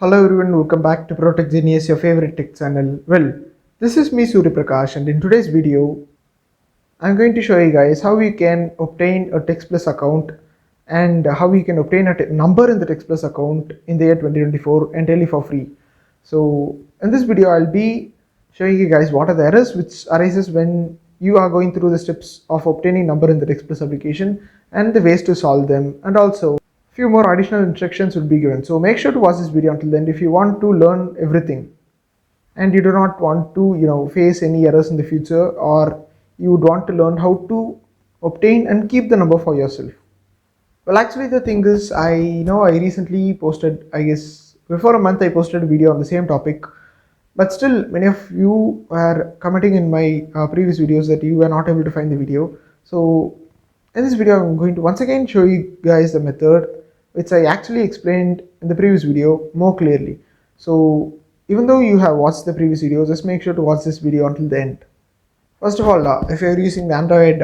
Hello everyone, welcome back to Protech Genius, your favorite tech channel. Well, this is me Suri Prakash, and in today's video, I'm going to show you guys how you can obtain a Textplus account and how you can obtain a number in the Textplus account in the year 2024 entirely for free. So, in this video, I'll be showing you guys what are the errors which arises when you are going through the steps of obtaining number in the Textplus application and the ways to solve them, and also few more additional instructions will be given. So make sure to watch this video until the end if you want to learn everything and you do not want to face any errors in the future, or you would want to learn how to obtain and keep the number for yourself. Well, actually the thing is, I recently posted, I guess before a month I posted a video on the same topic, but still many of you were commenting in my previous videos that you were not able to find the video. So in this video I'm going to once again show you guys the method which I actually explained in the previous video more clearly. So even though you have watched the previous video, just make sure to watch this video until the end. First of all, if you're using the Android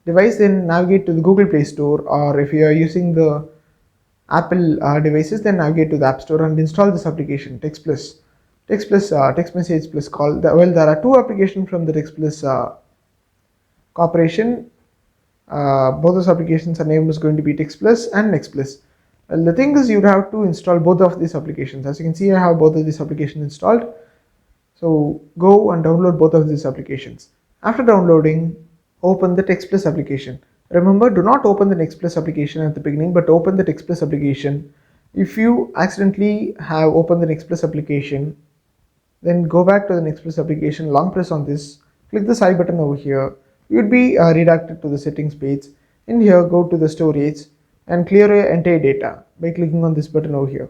device, then navigate to the Google Play Store, or if you are using the Apple devices, then navigate to the App Store and install this application, Textplus. Textplus, Text Message Plus Call. Well, there are two applications from the Textplus corporation. Both those applications, are name is going to be Textplus and Nextplus. Well, the thing is, you have to install both of these applications. As you can see, I have both of these applications installed. So go and download both of these applications. After downloading, open the Textplus application. Remember, do not open the Nextplus application at the beginning, but open the Textplus application. If you accidentally have opened the Nextplus application, then go back to the Nextplus application, long press on this, click the side button over here. You would be redirected to the settings page. In here, go to the storage and clear your entire data by clicking on this button over here.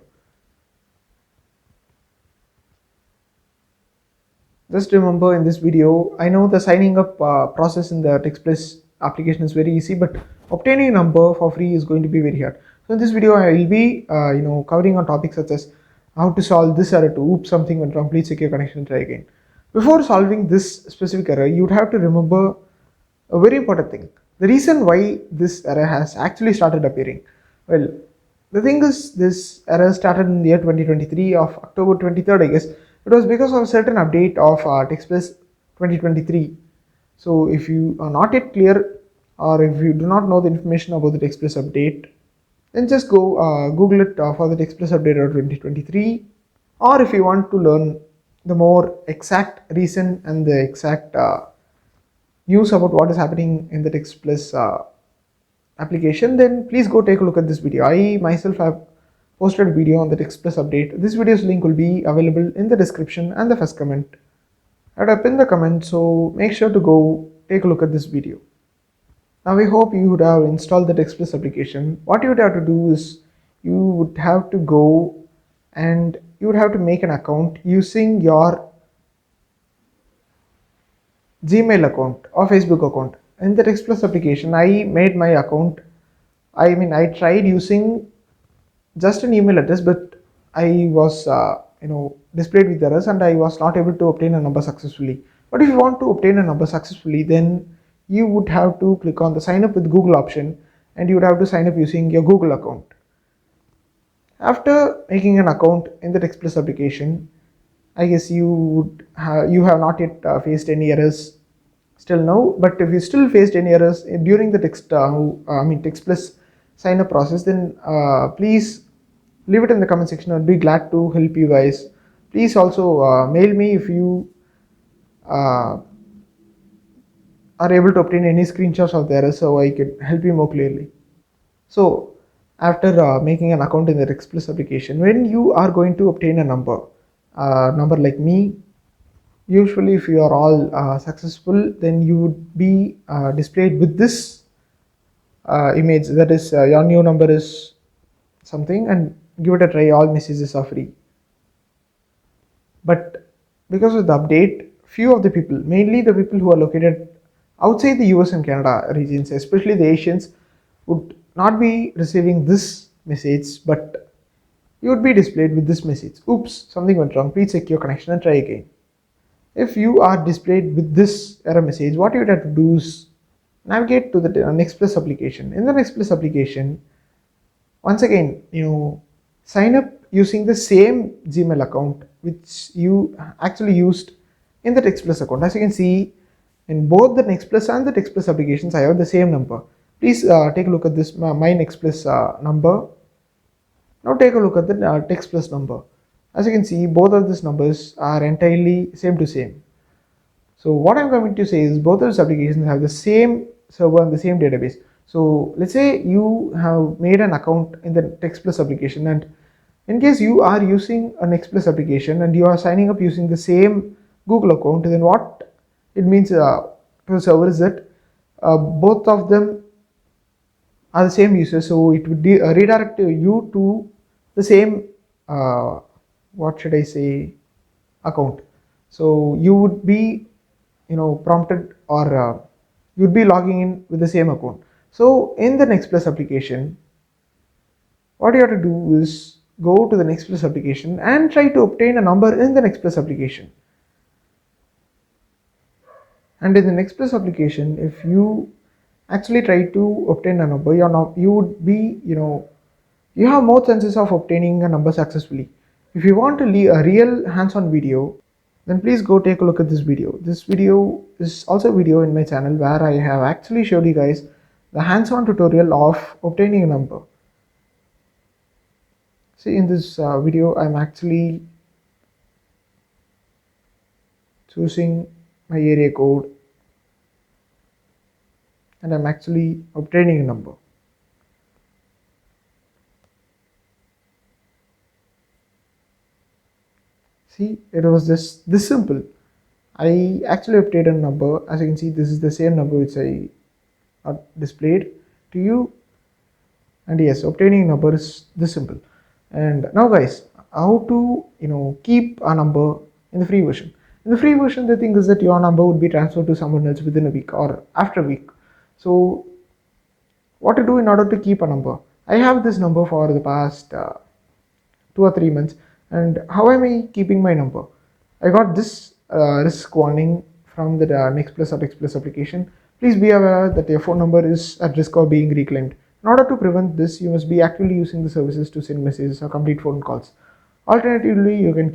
Just remember, in this video, I know the signing up process in the Textplus application is very easy, but obtaining a number for free is going to be very hard. So in this video, I will be covering on topics such as how to solve this error to oops, something went wrong, please check your connection and try again. Before solving this specific error, you would have to remember a very important thing. The reason why this error has actually started appearing. Well, the thing is, this error started in the year 2023 of October 23rd, I guess. It was because of a certain update of Textplus 2023. So if you are not yet clear, or if you do not know the information about the Textplus update, then just go Google it for the Textplus update of 2023. Or if you want to learn the more exact reason and the exact news about what is happening in the Textplus application, then please go take a look at this video. I myself have posted a video on the Textplus update. This video's link will be available in the description and the first comment. I would pin the comment, so make sure to go take a look at this video. Now we hope you would have installed the Textplus application. What you would have to do is, you would have to go and you would have to make an account using your Gmail account or Facebook account. In the Textplus application, I made my account. I tried using just an email address, but I was displayed with errors and I was not able to obtain a number successfully. But if you want to obtain a number successfully, then you would have to click on the sign up with Google option, and you would have to sign up using your Google account. After making an account in the Textplus application, I guess you have not yet faced any errors still now. But if you still faced any errors during the Textplus sign up process, then please leave it in the comment section. I'll be glad to help you guys. Please also mail me if you are able to obtain any screenshots of the error, so I can help you more clearly. So after making an account in the Textplus application, when you are going to obtain a number like me, usually if you are all successful, then you would be displayed with this image, that is your new number is something, and give it a try, all messages are free. But because of the update, few of the people, mainly the people who are located outside the US and Canada regions, especially the Asians, would not be receiving this message, but you would be displayed with this message, oops, something went wrong, please check your connection and try again. If you are displayed with this error message, what you would have to do is navigate to the Nextplus application. In the Nextplus application, once again, sign up using the same Gmail account which you actually used in the Textplus account. As you can see, in both the Textplus and the Textplus applications, I have the same number. Please take a look at this my Textplus number. Now take a look at the Textplus number. As you can see, both of these numbers are entirely same to same. So what I'm going to say is both of these applications have the same server and the same database. So let's say you have made an account in the Textplus application, and in case you are using a Textplus application and you are signing up using the same Google account, then what it means to the server is that both of them are the same user, so it would redirect you to the same what should I say account. So you would be prompted, or you'd be logging in with the same account. So in the Textplus application, what you have to do is go to the Textplus application and try to obtain a number in the Textplus application. And in the Textplus application, if you actually try to obtain a number, you would be, you have more chances of obtaining a number successfully. If you want to leave a real hands-on video, then please go take a look at this video. This video is also a video in my channel where I have actually showed you guys the hands-on tutorial of obtaining a number. See, in this video, I'm actually choosing my area code and I'm actually obtaining a number. See, it was this simple. I actually obtained a number. As you can see, this is the same number which I displayed to you. And yes, obtaining a number is this simple. And now guys, how to keep a number in the free version. In the free version, the thing is that your number would be transferred to someone else within a week or after a week. So what to do in order to keep a number? I have this number for the past 2 or 3 months. And how am I keeping my number? I got this risk warning from the Textplus or Textplus application. Please be aware that your phone number is at risk of being reclaimed. In order to prevent this, you must be actively using the services to send messages or complete phone calls. Alternatively, you can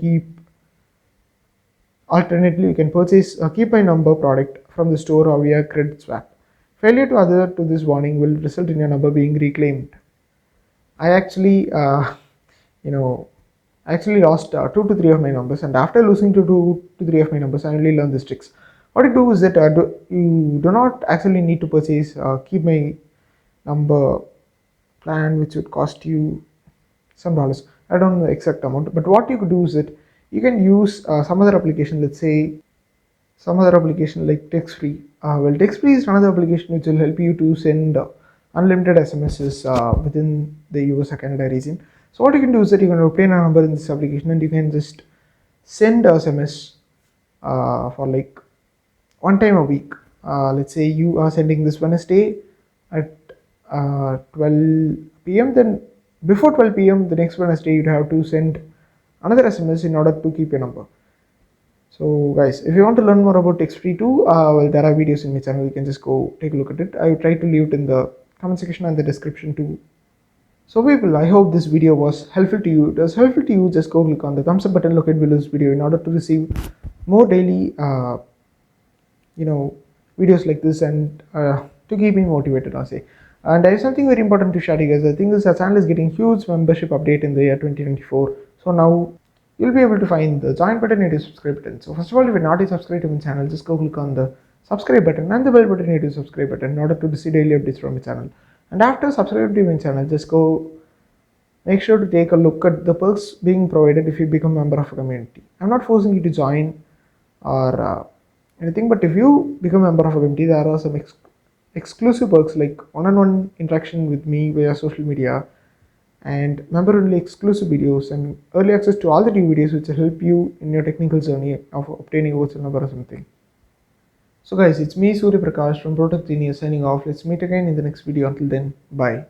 purchase a Keep My Number product from the store or via credit swap. Failure to adhere to this warning will result in your number being reclaimed. I actually, lost 2 to 3 of my numbers, and after losing 2 to 3 of my numbers, I only learned this tricks. What you do is that you do not actually need to purchase Keep My Number plan, which would cost you some dollars. I don't know the exact amount, but what you could do is that you can use some other application. Let's say some other application like TextFree. TextFree is another application which will help you to send unlimited SMSs within the US or Canada region. So what you can do is that you can obtain a number in this application and you can just send SMS for like one time a week. Let's say you are sending this Wednesday at 12 p.m. Then before 12 p.m. the next Wednesday you'd have to send another SMS in order to keep your number. So guys, if you want to learn more about TextFree too, well, there are videos in my channel. You can just go take a look at it. I will try to leave it in the comment section and the description too. So people, I hope this video was helpful to you. If it was helpful to you, just go click on the thumbs up button located below this video in order to receive more daily videos like this, and to keep me motivated, I'll say. And I have something very important to share to you guys. I think this channel is getting huge membership update in the year 2024. So now you'll be able to find the join button and the subscribe button. So first of all, if you're not a subscriber to my channel, just go click on the subscribe button and the bell button and the subscribe button in order to receive daily updates from my channel. And after subscribing to my channel, just go make sure to take a look at the perks being provided if you become a member of a community. I'm not forcing you to join or anything, but if you become a member of a community, there are some exclusive perks like one-on-one interaction with me via social media, and member-only exclusive videos and early access to all the new videos which will help you in your technical journey of obtaining a virtual number or something. So guys, it's me Surya Prakash from Protech signing off. Let's meet again in the next video. Until then, bye.